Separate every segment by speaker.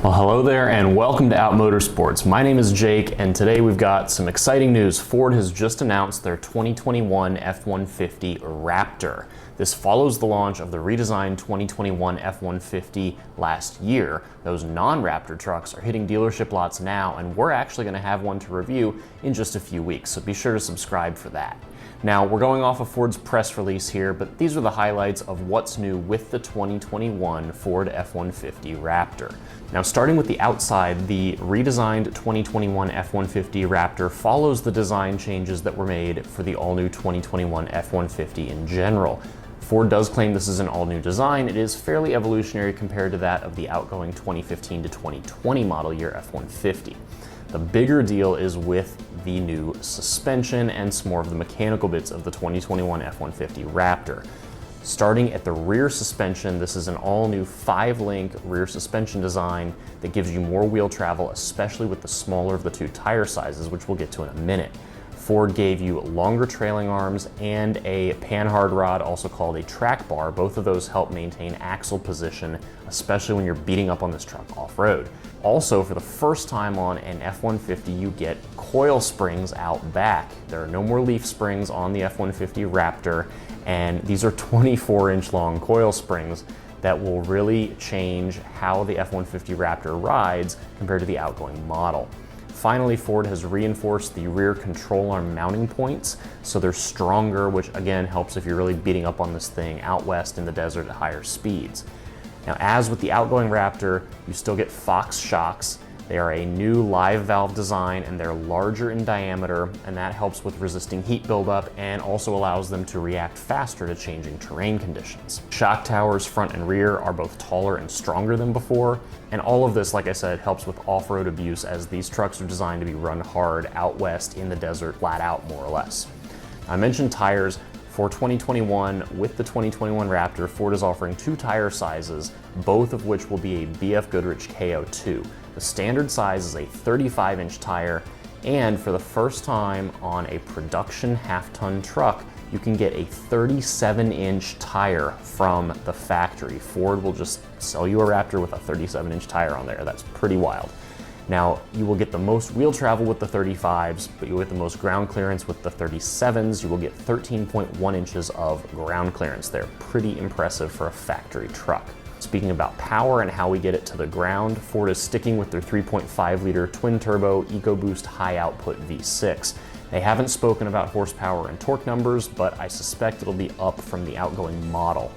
Speaker 1: Well, hello there and welcome to Out Motorsports. My name is Jake and today we've got some exciting news. Ford has just announced their 2021 F-150 Raptor. This follows the launch of the redesigned 2021 F-150 last year. Those non-Raptor trucks are hitting dealership lots now, and we're actually going to have one to review in just a few weeks, so be sure to subscribe for that. Now, we're going off of Ford's press release here, but these are the highlights of what's new with the 2021 Ford F-150 Raptor. Now, starting with the outside, the redesigned 2021 F-150 Raptor follows the design changes that were made for the all-new 2021 F-150 in general. Ford does claim this is an all-new design. It is fairly evolutionary compared to that of the outgoing 2015 to 2020 model year F-150. The bigger deal is with the new suspension and some more of the mechanical bits of the 2021 F-150 Raptor. Starting at the rear suspension, this is an all-new 5-link rear suspension design that gives you more wheel travel, especially with the smaller of the two tire sizes, which we'll get to in a minute. Ford gave you longer trailing arms and a panhard rod, also called a track bar. Both of those help maintain axle position, especially when you're beating up on this truck off-road. Also, for the first time on an F-150, you get coil springs out back. There are no more leaf springs on the F-150 Raptor, and these are 24-inch long coil springs that will really change how the F-150 Raptor rides compared to the outgoing model. Finally, Ford has reinforced the rear control arm mounting points, so they're stronger, which again helps if you're really beating up on this thing out west in the desert at higher speeds. Now, as with the outgoing Raptor, you still get Fox shocks. They are a new live valve design and they're larger in diameter, and that helps with resisting heat buildup and also allows them to react faster to changing terrain conditions. Shock towers front and rear are both taller and stronger than before, and all of this, like I said, helps with off-road abuse as these trucks are designed to be run hard out west in the desert, flat out more or less. I mentioned tires. For 2021, with the 2021 Raptor, Ford is offering 2 tire sizes, both of which will be a BF Goodrich KO2. The standard size is a 35-inch tire, and for the first time on a production half-ton truck, you can get a 37-inch tire from the factory. Ford will just sell you a Raptor with a 37-inch tire on there. That's pretty wild. Now, you will get the most wheel travel with the 35s, but you'll get the most ground clearance with the 37s. You will get 13.1 inches of ground clearance. They're pretty impressive for a factory truck. Speaking about power and how we get it to the ground, Ford is sticking with their 3.5-liter twin-turbo EcoBoost high-output V6. They haven't spoken about horsepower and torque numbers, but I suspect it'll be up from the outgoing model.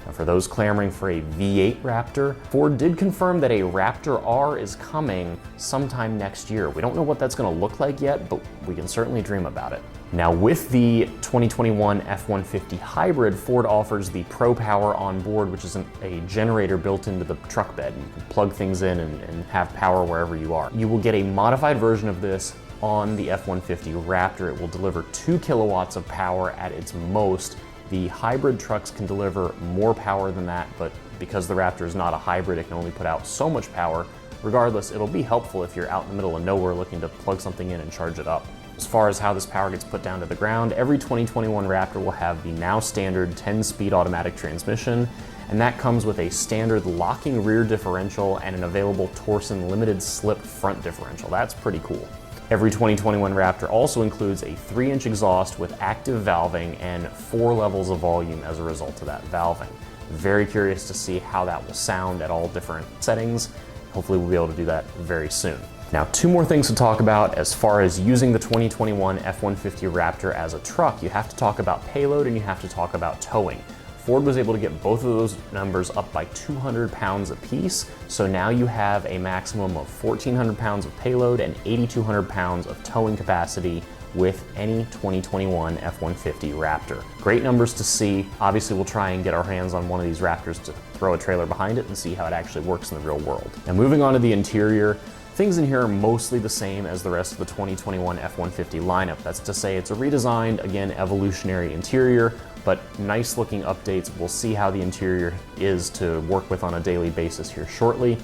Speaker 1: Now, for those clamoring for a V8 Raptor, Ford did confirm that a Raptor R is coming sometime next year. We don't know what that's going to look like yet, but we can certainly dream about it. Now, with the 2021 F-150 Hybrid, Ford offers the Pro Power on board, which is a generator built into the truck bed. You can plug things in and have power wherever you are. You will get a modified version of this on the F-150 Raptor. It will deliver 2 kilowatts of power at its most. The hybrid trucks can deliver more power than that, but because the Raptor is not a hybrid, it can only put out so much power. Regardless, it'll be helpful if you're out in the middle of nowhere looking to plug something in and charge it up. As far as how this power gets put down to the ground, every 2021 Raptor will have the now standard 10-speed automatic transmission, and that comes with a standard locking rear differential and an available Torsen limited slip front differential. That's pretty cool. Every 2021 Raptor also includes a 3-inch exhaust with active valving and 4 levels of volume as a result of that valving. Very curious to see how that will sound at all different settings. Hopefully we'll be able to do that very soon. Now, 2 more things to talk about as far as using the 2021 F-150 Raptor as a truck. You have to talk about payload and you have to talk about towing. Ford was able to get both of those numbers up by 200 pounds apiece, so now you have a maximum of 1,400 pounds of payload and 8,200 pounds of towing capacity with any 2021 F-150 Raptor. Great numbers to see. Obviously, we'll try and get our hands on one of these Raptors to throw a trailer behind it and see how it actually works in the real world. Now, moving on to the interior, things in here are mostly the same as the rest of the 2021 F-150 lineup. That's to say it's a redesigned, again, evolutionary interior, but nice looking updates. We'll see how the interior is to work with on a daily basis here shortly.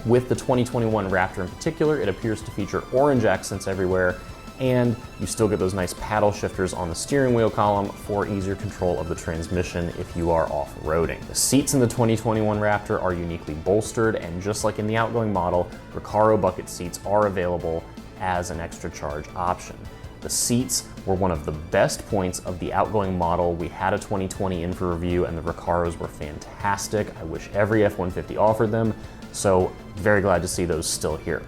Speaker 1: With the 2021 Raptor in particular, it appears to feature orange accents everywhere and you still get those nice paddle shifters on the steering wheel column for easier control of the transmission if you are off-roading. The seats in the 2021 Raptor are uniquely bolstered, and just like in the outgoing model, Recaro bucket seats are available as an extra charge option. The seats were one of the best points of the outgoing model. We had a 2020 in for review, and the Recaros were fantastic. I wish every F-150 offered them, so very glad to see those still here.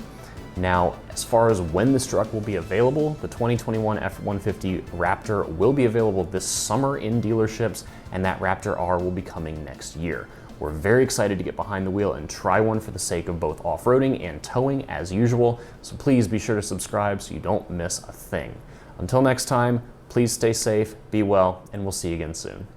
Speaker 1: Now, as far as when this truck will be available, the 2021 F-150 Raptor will be available this summer in dealerships, and that Raptor R will be coming next year. We're very excited to get behind the wheel and try one for the sake of both off-roading and towing as usual, so please be sure to subscribe so you don't miss a thing. Until next time, please stay safe, be well, and we'll see you again soon.